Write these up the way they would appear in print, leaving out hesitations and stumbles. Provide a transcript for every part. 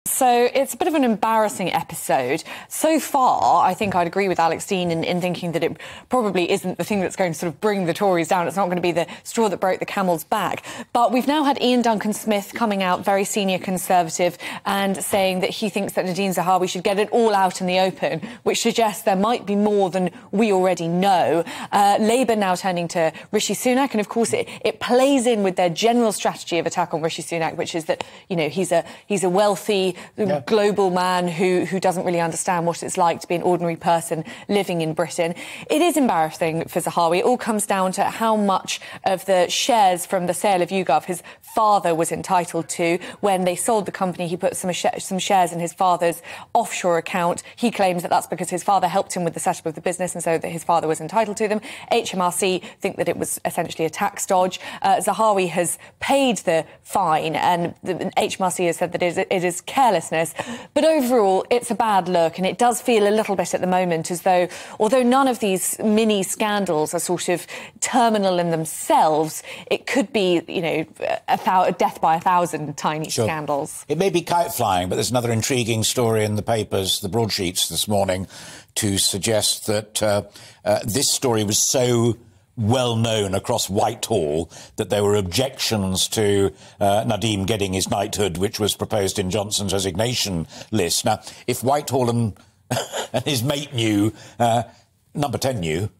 So it's a bit of an embarrassing episode. So far, I think I'd agree with Alex Dean in thinking that it probably isn't the thing that's going to sort of bring the Tories down. It's not going to be the straw that broke the camel's back. But we've now had Ian Duncan-Smith coming out, very senior Conservative, and saying that he thinks that Nadine Zahawi should get it all out in the open, which suggests there might be more than we already know. Labour now turning to Rishi Sunak, and of course it plays in with their general strategy of attack on Rishi Sunak, which is that, you know, he's a wealthy global man who doesn't really understand what it's like to be an ordinary person living in Britain. It is embarrassing for Zahawi. It all comes down to how much of the shares from the sale of YouGov his father was entitled to. When they sold the company, he put some shares in his father's offshore account. He claims that that's because his father helped him with the setup of the business and so that his father was entitled to them. HMRC think that it was essentially a tax dodge. Zahawi has paid the fine, and the HMRC has said that it is carelessness. But overall, it's a bad look, and it does feel a little bit at the moment as though, although none of these mini scandals are sort of terminal in themselves, it could be, you know, a death by 1,000 tiny scandals. It may be kite flying, but there's another intriguing story in the papers, the broadsheets this morning, to suggest that this story was so well known across Whitehall that there were objections to Nadeem getting his knighthood, which was proposed in Johnson's resignation list. Now, if Whitehall and his mate knew, Number 10 knew.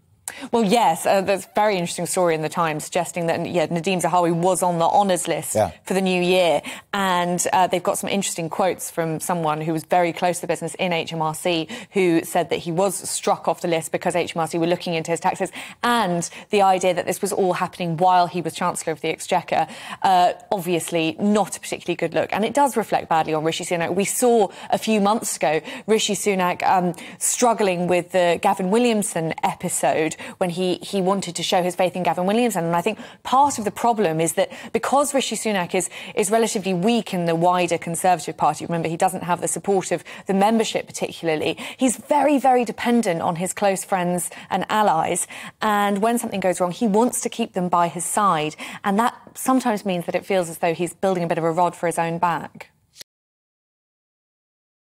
Well, yes, there's a very interesting story in the Times suggesting that, Nadeem Zahawi was on the honours list for the new year. And they've got some interesting quotes from someone who was very close to the business in HMRC who said that he was struck off the list because HMRC were looking into his taxes, and the idea that this was all happening while he was Chancellor of the Exchequer. Obviously not a particularly good look. And it does reflect badly on Rishi Sunak. We saw a few months ago Rishi Sunak struggling with the Gavin Williamson episode, when he wanted to show his faith in Gavin Williamson. And I think part of the problem is that because Rishi Sunak is relatively weak in the wider Conservative Party, remember, he doesn't have the support of the membership particularly, he's very, very dependent on his close friends and allies. And when something goes wrong, he wants to keep them by his side. And that sometimes means that it feels as though he's building a bit of a rod for his own back.